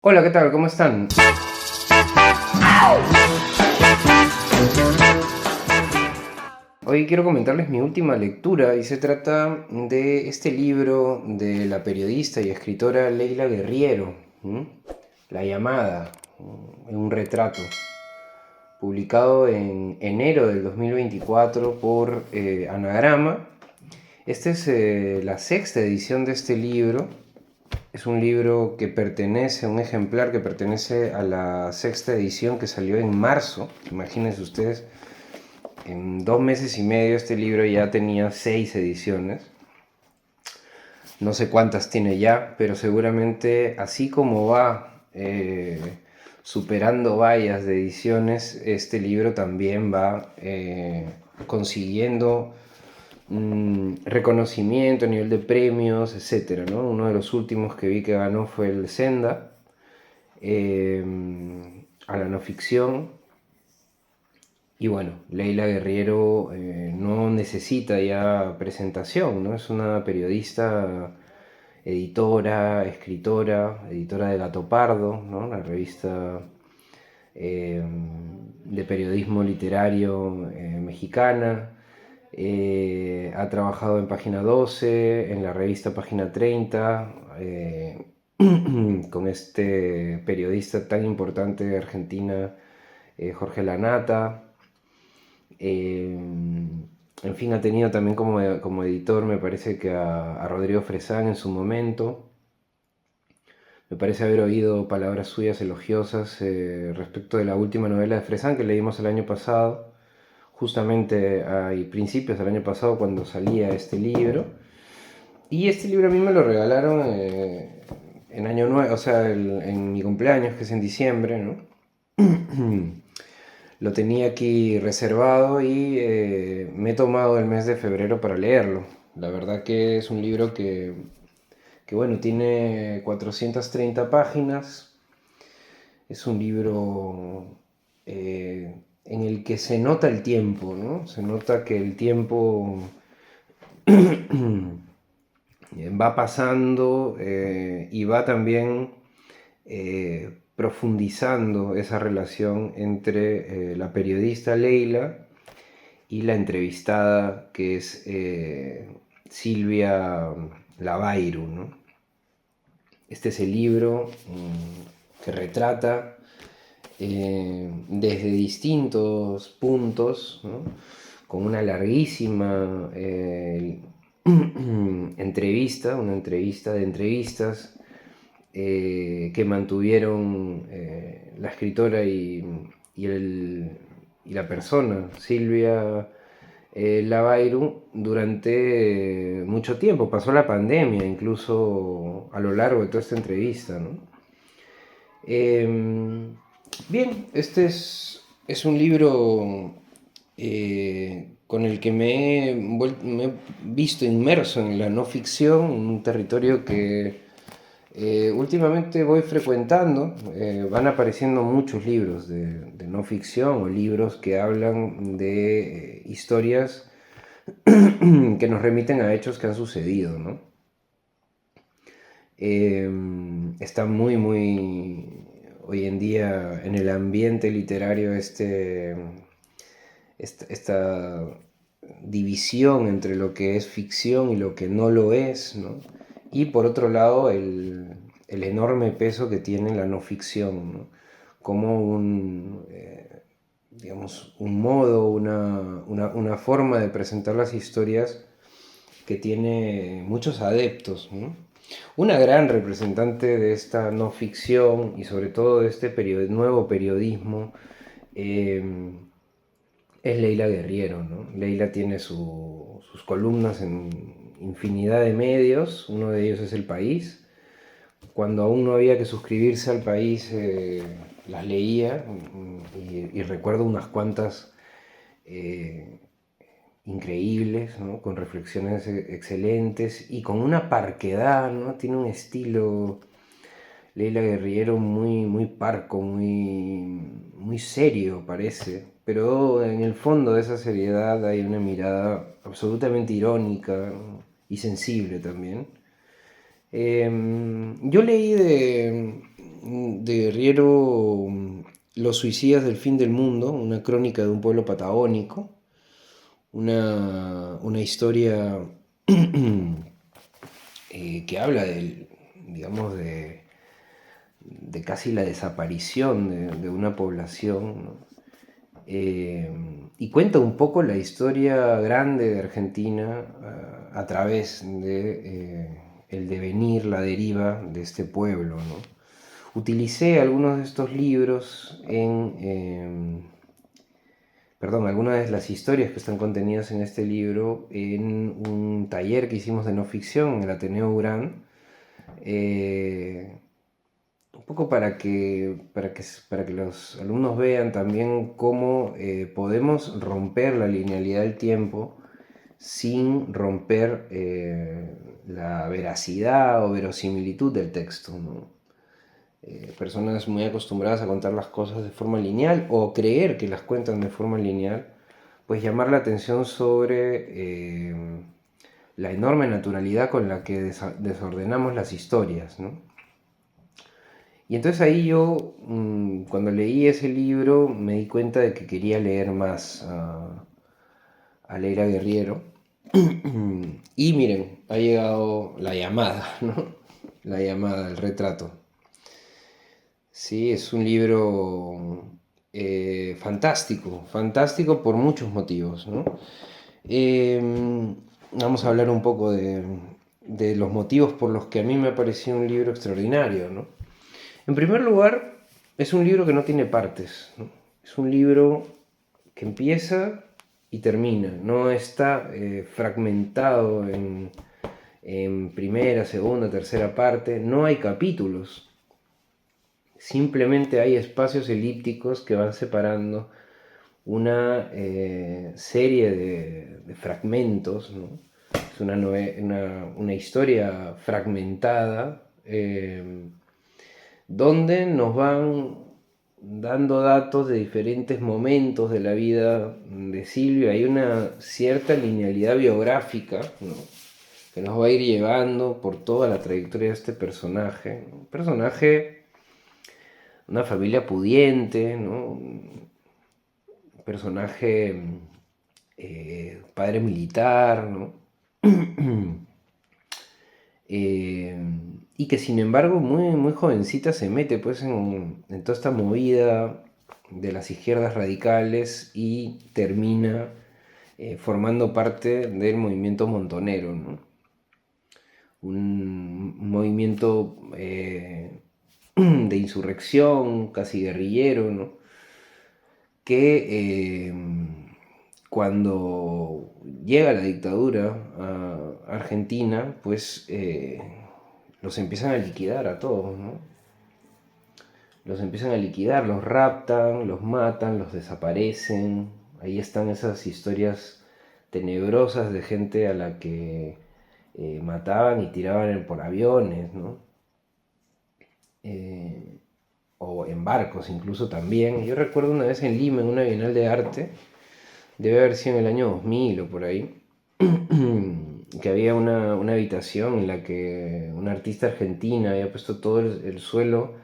Hola, ¿qué tal? ¿Cómo están? Hoy quiero comentarles mi última lectura y se trata de este libro de la periodista y escritora Leila Guerriero, ¿m? La llamada, un retrato, publicado en enero del 2024 por Anagrama. Esta es la sexta edición de este libro. Es un libro que pertenece, un ejemplar que pertenece a la sexta edición que salió en marzo. Imagínense ustedes, en 2 meses y medio este libro ya tenía 6 ediciones. No sé cuántas tiene ya, pero seguramente así como va superando vallas de ediciones, este libro también va consiguiendo reconocimiento a nivel de premios, etcétera, ¿no? Uno de los últimos que vi que ganó fue el Senda eh, a la no ficción. Y bueno, Leila Guerriero no necesita ya presentación, ¿no? Es una periodista, editora, escritora, editora de Gato Pardo, ¿no? La revista eh, de periodismo literario mexicana. Ha trabajado en Página 12, en la revista Página 30, con este periodista tan importante de Argentina, Jorge Lanata. En fin, ha tenido también como editor, me parece que a Rodrigo Fresán en su momento. Me parece haber oído palabras suyas elogiosas respecto de la última novela de Fresán que leímos el año pasado, justamente a principios del año pasado cuando salía este libro. Y este libro a mí me lo regalaron en Año Nuevo, o sea, en mi cumpleaños, que es en diciembre, ¿no? Lo tenía aquí reservado y me he tomado el mes de febrero para leerlo. La verdad que es un libro que bueno, tiene 430 páginas. Es un libro en el que se nota el tiempo, ¿no? Se nota que el tiempo va pasando y va también profundizando esa relación entre la periodista Leila y la entrevistada que es Silvia Lavairu, ¿no? Este es el libro que retrata desde distintos puntos, ¿no? Con una larguísima entrevista, una entrevista de entrevistas que mantuvieron la escritora y la persona, Silvia Lavairu, durante mucho tiempo. Pasó la pandemia incluso a lo largo de toda esta entrevista, ¿no? Bien, este es un libro con el que me he visto inmerso en la no ficción, un territorio que últimamente voy frecuentando. Van apareciendo muchos libros de no ficción o libros que hablan de historias que nos remiten a hechos que han sucedido, ¿no? Está muy hoy en día en el ambiente literario esta división entre lo que es ficción y lo que no lo es, ¿no? Y por otro lado, el enorme peso que tiene la no ficción, ¿no? Como digamos, un modo, una forma de presentar las historias que tiene muchos adeptos, ¿no? Una gran representante de esta no ficción y sobre todo de este nuevo periodismo eh, es Leila Guerriero, ¿no? Leila tiene sus columnas en infinidad de medios, uno de ellos es El País. Cuando aún no había que suscribirse al País, las leía y recuerdo unas cuantas eh, increíbles, ¿no? Con reflexiones excelentes y con una parquedad, ¿no? Tiene un estilo Leila Guerriero muy parco, muy serio parece, pero en el fondo de esa seriedad hay una mirada absolutamente irónica, ¿no? Y sensible también. Yo leí de Riero Los suicidas del fin del mundo, una crónica de un pueblo patagónico, una historia que habla digamos, de casi la desaparición de una población, ¿no? Y cuenta un poco la historia grande de Argentina a través de el devenir, la deriva de este pueblo, ¿no? Utilicé algunos de estos libros perdón, algunas de las historias que están contenidas en este libro en un taller que hicimos de no ficción en el Ateneo Urán, un poco para que los alumnos vean también cómo podemos romper la linealidad del tiempo sin romper la veracidad o verosimilitud del texto, ¿no? Personas muy acostumbradas a contar las cosas de forma lineal o creer que las cuentan de forma lineal, pues llamar la atención sobre la enorme naturalidad con la que desordenamos las historias, ¿no? Y entonces ahí yo, cuando leí ese libro, me di cuenta de que quería leer más a Leila Guerriero. Y miren, ha llegado la llamada, ¿no? La llamada, el retrato. Sí, es un libro fantástico, fantástico por muchos motivos, ¿no? Eh, Vamos a hablar un poco de los motivos por los que a mí me ha parecido un libro extraordinario, ¿no? En primer lugar, es un libro que no tiene partes, ¿no? Es un libro que empieza y termina, no está fragmentado en primera, segunda, tercera parte, no hay capítulos. Simplemente hay espacios elípticos que van separando una serie de fragmentos, ¿no? Es una historia fragmentada donde nos van dando datos de diferentes momentos de la vida de Silvia. Hay una cierta linealidad biográfica, ¿no?, que nos va a ir llevando por toda la trayectoria de este personaje. Un personaje, una familia pudiente, ¿no? Un personaje, padre militar, ¿no? Y que sin embargo muy, muy jovencita se mete pues en toda esta movida de las izquierdas radicales y termina formando parte del movimiento montonero, ¿no? Un movimiento de insurrección, casi guerrillero, ¿no?, que cuando llega la dictadura a Argentina, pues los empiezan a liquidar a todos, ¿no? Los empiezan a liquidar, los raptan, los matan, los desaparecen. Ahí están esas historias tenebrosas de gente a la que mataban y tiraban por aviones, ¿no? O en barcos incluso también. Yo recuerdo una vez en Lima, en una Bienal de Arte, debe haber sido en el año 2000 o por ahí, que había una habitación en la que una artista argentina había puesto todo el suelo,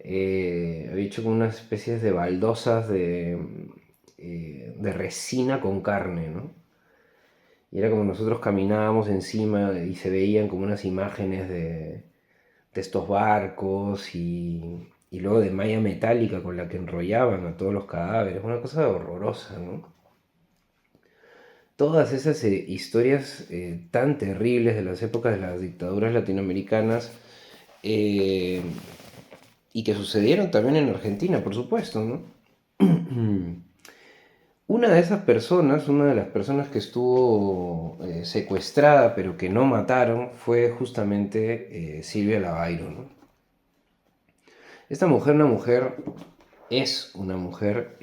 había hecho como unas especies de baldosas de resina con carne, ¿no? Y era como nosotros caminábamos encima y se veían como unas imágenes de estos barcos y luego de malla metálica con la que enrollaban a todos los cadáveres, una cosa horrorosa, ¿no? Todas esas historias tan terribles de las épocas de las dictaduras latinoamericanas eh, y que sucedieron también en Argentina, por supuesto, ¿no? Una de esas personas, una de las personas que estuvo secuestrada pero que no mataron fue justamente Silvia Lavairo, ¿no? Esta mujer, es una mujer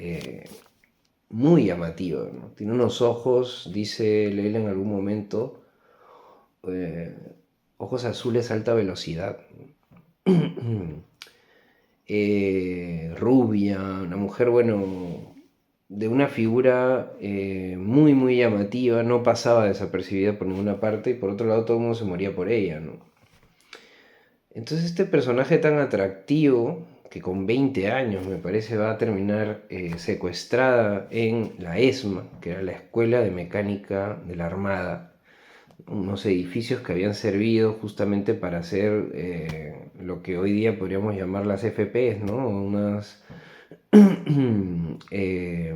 muy llamativa, ¿no? Tiene unos ojos, dice Leila en algún momento, eh, ojos azules a alta velocidad. Rubia, una mujer, bueno, de una figura muy, muy llamativa, no pasaba desapercibida por ninguna parte y por otro lado todo el mundo se moría por ella, ¿no? Entonces este personaje tan atractivo, que con 20 años me parece va a terminar secuestrada en la ESMA, que era la Escuela de Mecánica de la Armada, unos edificios que habían servido justamente para hacer lo que hoy día podríamos llamar las FPs, ¿no? Eh,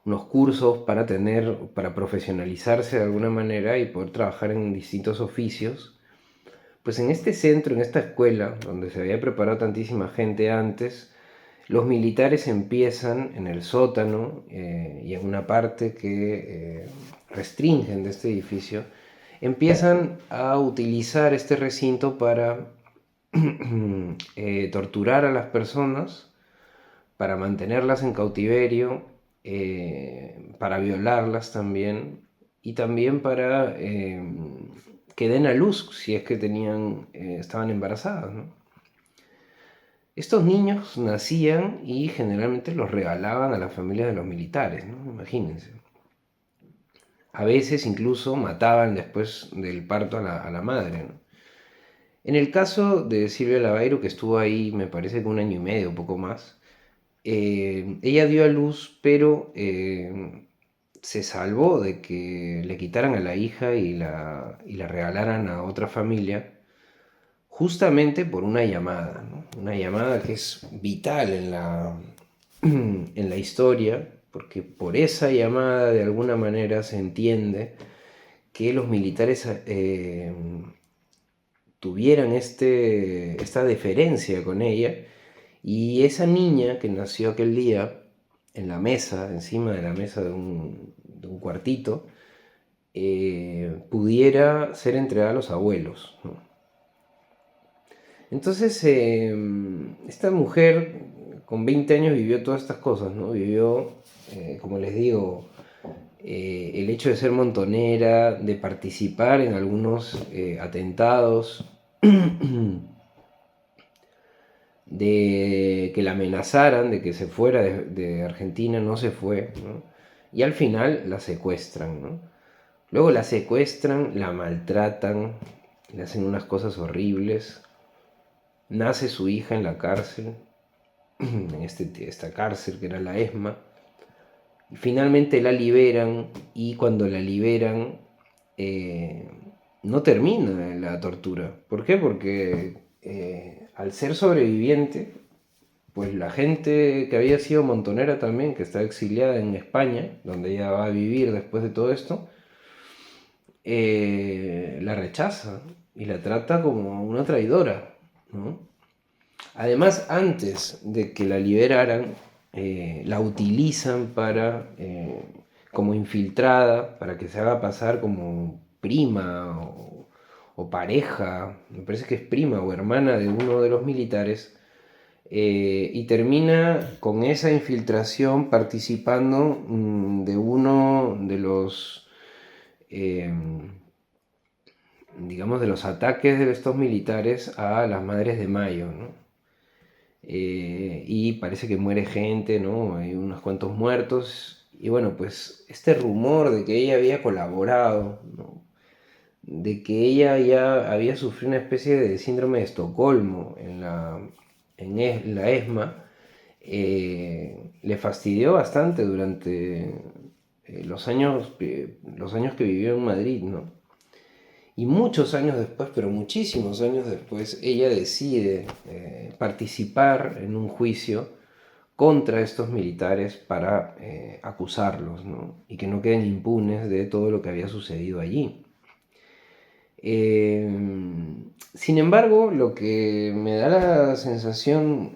unos cursos para profesionalizarse de alguna manera y poder trabajar en distintos oficios. Pues en este centro, en esta escuela, donde se había preparado tantísima gente antes, los militares empiezan en el sótano y en una parte que restringen de este edificio, empiezan a utilizar este recinto para torturar a las personas, para mantenerlas en cautiverio, para violarlas también y también para que den a luz si es que estaban embarazadas, ¿no? Estos niños nacían y generalmente los regalaban a las familias de los militares, ¿no? Imagínense. A veces incluso mataban después del parto a la madre, ¿no? En el caso de Silvia Lavairo, que estuvo ahí me parece que 1 año y medio, un poco más, ella dio a luz, pero se salvó de que le quitaran a la hija y la regalaran a otra familia, justamente por una llamada, ¿no? Una llamada que es vital en la historia, porque por esa llamada de alguna manera se entiende que los militares tuvieran esta deferencia con ella, y esa niña que nació aquel día en la mesa, encima de la mesa de un cuartito, pudiera ser entregada a los abuelos, ¿no? Entonces, esta mujer con 20 años vivió todas estas cosas, ¿no? Vivió, como les digo, el hecho de ser montonera, de participar en algunos atentados, de que la amenazaran, de que se fuera de Argentina, no se fue, ¿no? Y al final la secuestran, ¿no? Luego la secuestran, la maltratan, le hacen unas cosas horribles. Nace su hija en la cárcel, en esta cárcel que era la ESMA. Y finalmente la liberan, y cuando la liberan eh, no termina la tortura. ¿Por qué? Porque al ser sobreviviente, pues la gente que había sido montonera también, que está exiliada en España, donde ella va a vivir después de todo esto, la rechaza y la trata como una traidora, ¿no? Además, antes de que la liberaran, la utilizan como infiltrada, para que se haga pasar como prima o pareja, me parece que es prima o hermana de uno de los militares, y termina con esa infiltración participando de uno de los, eh, digamos, de los ataques de estos militares a las Madres de Mayo, ¿no? Y parece que muere gente, ¿no? Hay unos cuantos muertos. Y bueno, pues este rumor de que ella había colaborado, ¿no? De que ella ya había sufrido una especie de síndrome de Estocolmo en la ESMA, le fastidió bastante durante los años que vivió en Madrid, ¿no? Y muchos años después, pero muchísimos años después, ella decide participar en un juicio contra estos militares para acusarlos, ¿no? Y que no queden impunes de todo lo que había sucedido allí. Eh, Sin embargo, lo que me da la sensación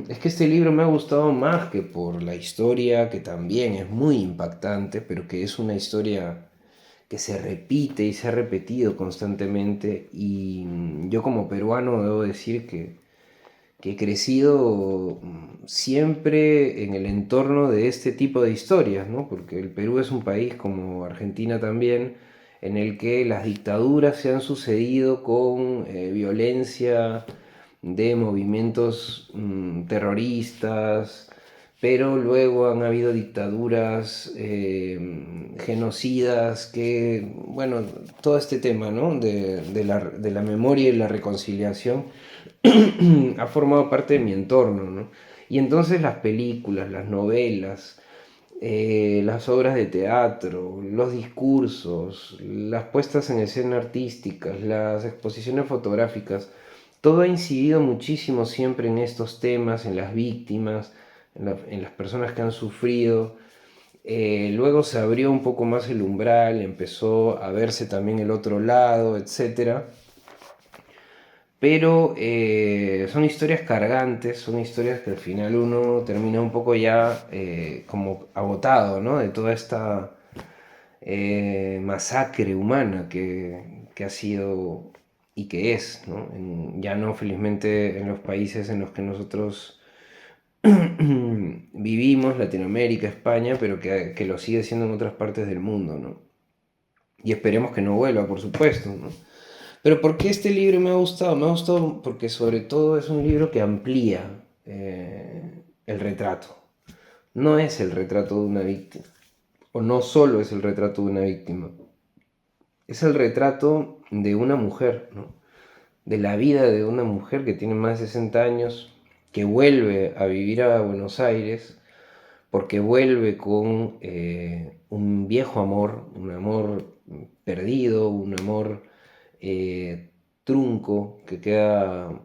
es que este libro me ha gustado más que por la historia, que también es muy impactante, pero que es una historia que se repite y se ha repetido constantemente. Y yo como peruano debo decir que he crecido siempre en el entorno de este tipo de historias, ¿no? Porque el Perú es un país, como Argentina también, en el que las dictaduras se han sucedido con violencia de movimientos terroristas, pero luego han habido dictaduras genocidas que, bueno, todo este tema, ¿no? De la memoria y la reconciliación ha formado parte de mi entorno, ¿no? Y entonces las películas, las novelas, las obras de teatro, los discursos, las puestas en escena artísticas, las exposiciones fotográficas, todo ha incidido muchísimo siempre en estos temas, en las víctimas, en las personas que han sufrido. Luego se abrió un poco más el umbral, empezó a verse también el otro lado, etcétera. Pero son historias cargantes, son historias que al final uno termina un poco ya como agotado, ¿no? De toda esta masacre humana que ha sido y que es, ¿no? Ya no felizmente en los países en los que nosotros vivimos, Latinoamérica, España, pero que lo sigue siendo en otras partes del mundo, ¿no? Y esperemos que no vuelva, por supuesto, ¿no? Pero ¿por qué este libro me ha gustado? Me ha gustado porque sobre todo es un libro que amplía el retrato. No es el retrato de una víctima, o no solo es el retrato de una víctima, es el retrato de una mujer, ¿no? De la vida de una mujer que tiene más de 60 años, que vuelve a vivir a Buenos Aires, porque vuelve con un viejo amor, un amor perdido, un amor trunco que queda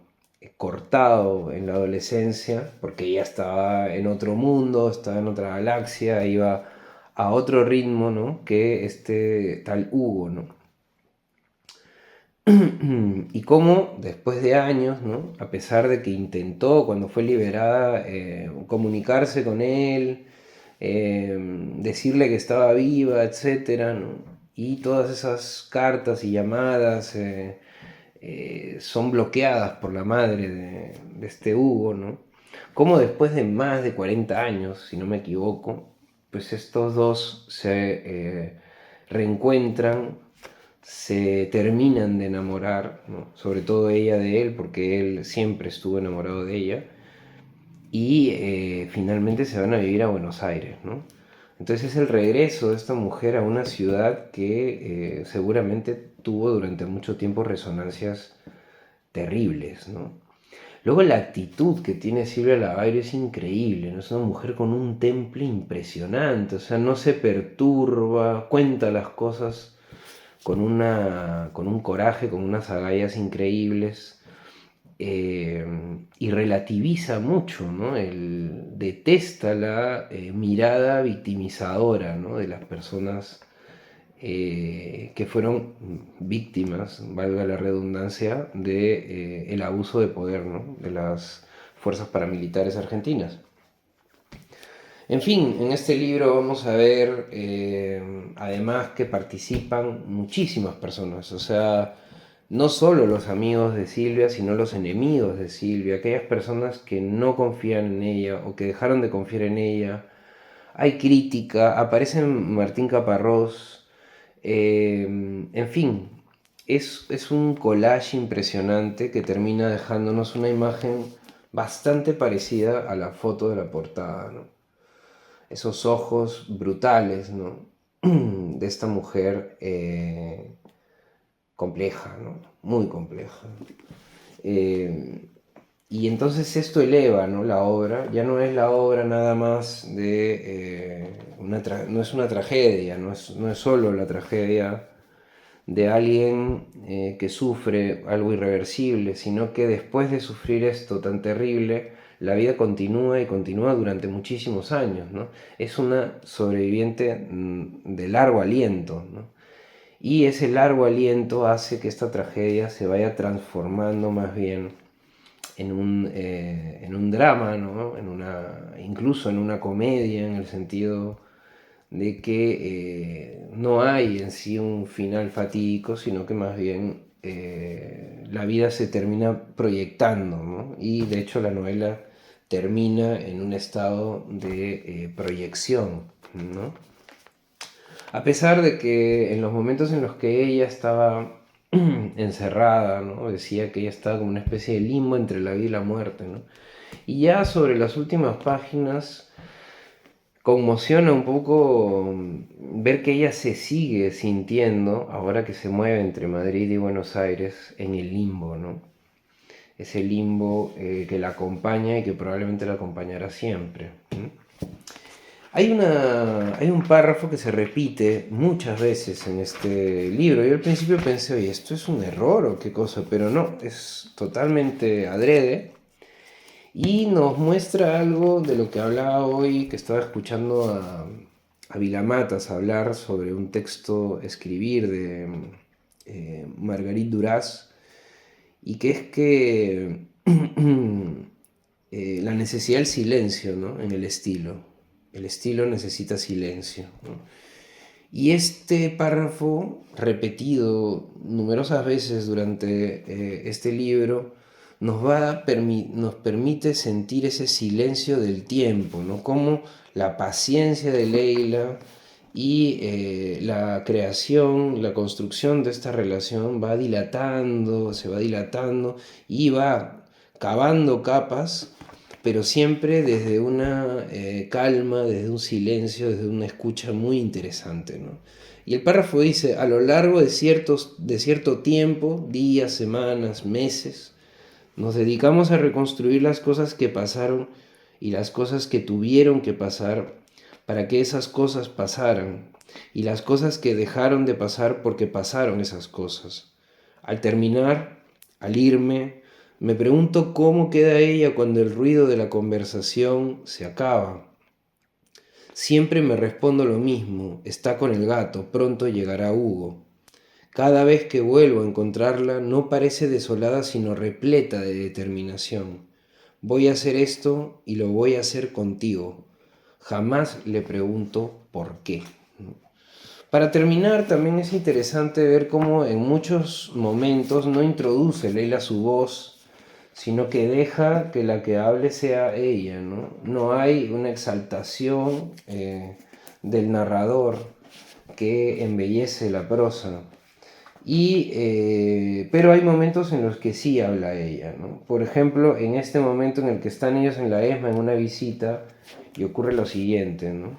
cortado en la adolescencia, porque ya estaba en otro mundo, estaba en otra galaxia, iba a otro ritmo, ¿no? Que este tal Hugo, ¿no? Y cómo después de años, ¿no? A pesar de que intentó, cuando fue liberada, comunicarse con él, decirle que estaba viva, etcétera, ¿no? Y todas esas cartas y llamadas son bloqueadas por la madre de este Hugo, ¿no? Como después de más de 40 años, si no me equivoco, pues estos dos se reencuentran, se terminan de enamorar, ¿no? Sobre todo ella de él, porque él siempre estuvo enamorado de ella, y finalmente se van a vivir a Buenos Aires, ¿no? Entonces es el regreso de esta mujer a una ciudad que seguramente tuvo durante mucho tiempo resonancias terribles, ¿no? Luego la actitud que tiene Silvia Lavalle es increíble, ¿no? Es una mujer con un temple impresionante, o sea, no se perturba, cuenta las cosas con un coraje, con unas agallas increíbles, y relativiza mucho, ¿no? Detesta la mirada victimizadora, ¿no? De las personas que fueron víctimas, valga la redundancia, de el abuso de poder, ¿no? De las fuerzas paramilitares argentinas. En fin, en este libro vamos a ver además que participan muchísimas personas, o sea, no solo los amigos de Silvia, sino los enemigos de Silvia, aquellas personas que no confían en ella o que dejaron de confiar en ella. Hay crítica, aparece Martín Caparrós, en fin, es un collage impresionante que termina dejándonos una imagen bastante parecida a la foto de la portada, ¿no? Esos ojos brutales, ¿no? De esta mujer compleja, ¿no? Muy compleja. Eh, y entonces esto eleva, ¿no? La obra, ya no es la obra nada más de no es una tragedia, no es solo la tragedia de alguien que sufre algo irreversible, sino que después de sufrir esto tan terrible, la vida continúa y continúa durante muchísimos años, ¿no? Es una sobreviviente de largo aliento, ¿no? Y ese largo aliento hace que esta tragedia se vaya transformando más bien en un drama, ¿no? Incluso en una comedia, en el sentido de que no hay en sí un final fatídico, sino que más bien la vida se termina proyectando, ¿no? Y de hecho la novela termina en un estado de proyección, ¿no? A pesar de que en los momentos en los que ella estaba encerrada, ¿no? Decía que ella estaba como una especie de limbo entre la vida y la muerte, ¿no? Y ya sobre las últimas páginas conmociona un poco ver que ella se sigue sintiendo, ahora que se mueve entre Madrid y Buenos Aires, en el limbo, ¿no? Ese limbo que la acompaña y que probablemente la acompañará siempre. Hay un párrafo que se repite muchas veces en este libro. Yo al principio pensé, oye, ¿esto es un error o qué cosa? Pero no, es totalmente adrede y nos muestra algo de lo que hablaba hoy, que estaba escuchando a Vilamatas hablar sobre un texto, escribir de Margarit Duras, y que es que la necesidad del silencio, ¿no? En el estilo. El estilo necesita silencio, ¿no? Y este párrafo, repetido numerosas veces durante este libro, nos permite sentir ese silencio del tiempo, ¿no? Como la paciencia de Leila y la creación, la construcción de esta relación va dilatando, se va dilatando y va cavando capas, pero siempre desde una calma, desde un silencio, desde una escucha muy interesante, ¿no? Y el párrafo dice, a lo largo de cierto tiempo, días, semanas, meses, nos dedicamos a reconstruir las cosas que pasaron y las cosas que tuvieron que pasar para que esas cosas pasaran y las cosas que dejaron de pasar porque pasaron esas cosas. Al terminar, al irme, me pregunto cómo queda ella cuando el ruido de la conversación se acaba. Siempre me respondo lo mismo, está con el gato, pronto llegará Hugo. Cada vez que vuelvo a encontrarla no parece desolada sino repleta de determinación. Voy a hacer esto y lo voy a hacer contigo. Jamás le pregunto por qué. Para terminar, también es interesante ver cómo en muchos momentos no introduce Leila su voz, sino que deja que la que hable sea ella, ¿no? No hay una exaltación del narrador que embellece la prosa. Pero hay momentos en los que sí habla ella, ¿no? Por ejemplo, en este momento en el que están ellos en la ESMA en una visita y ocurre lo siguiente, ¿no?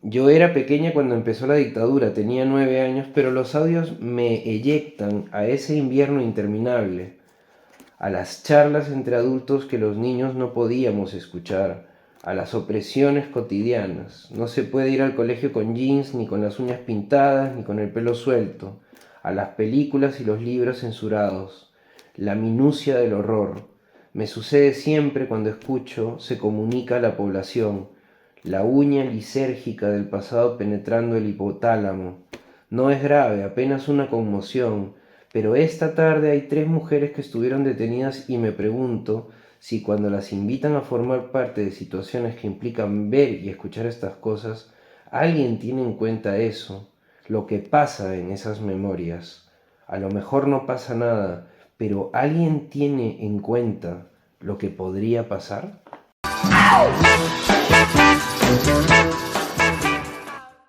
Yo era pequeña cuando empezó la dictadura, tenía 9 años, pero los audios me eyectan a ese invierno interminable, a las charlas entre adultos que los niños no podíamos escuchar, a las opresiones cotidianas. No se puede ir al colegio con jeans, ni con las uñas pintadas, ni con el pelo suelto, a las películas y los libros censurados, la minucia del horror. Me sucede siempre cuando escucho, se comunica a la población, la uña lisérgica del pasado penetrando el hipotálamo. No es grave, apenas una conmoción, pero esta tarde hay 3 mujeres que estuvieron detenidas y me pregunto si cuando las invitan a formar parte de situaciones que implican ver y escuchar estas cosas, alguien tiene en cuenta eso, lo que pasa en esas memorias. A lo mejor no pasa nada, pero ¿alguien tiene en cuenta lo que podría pasar?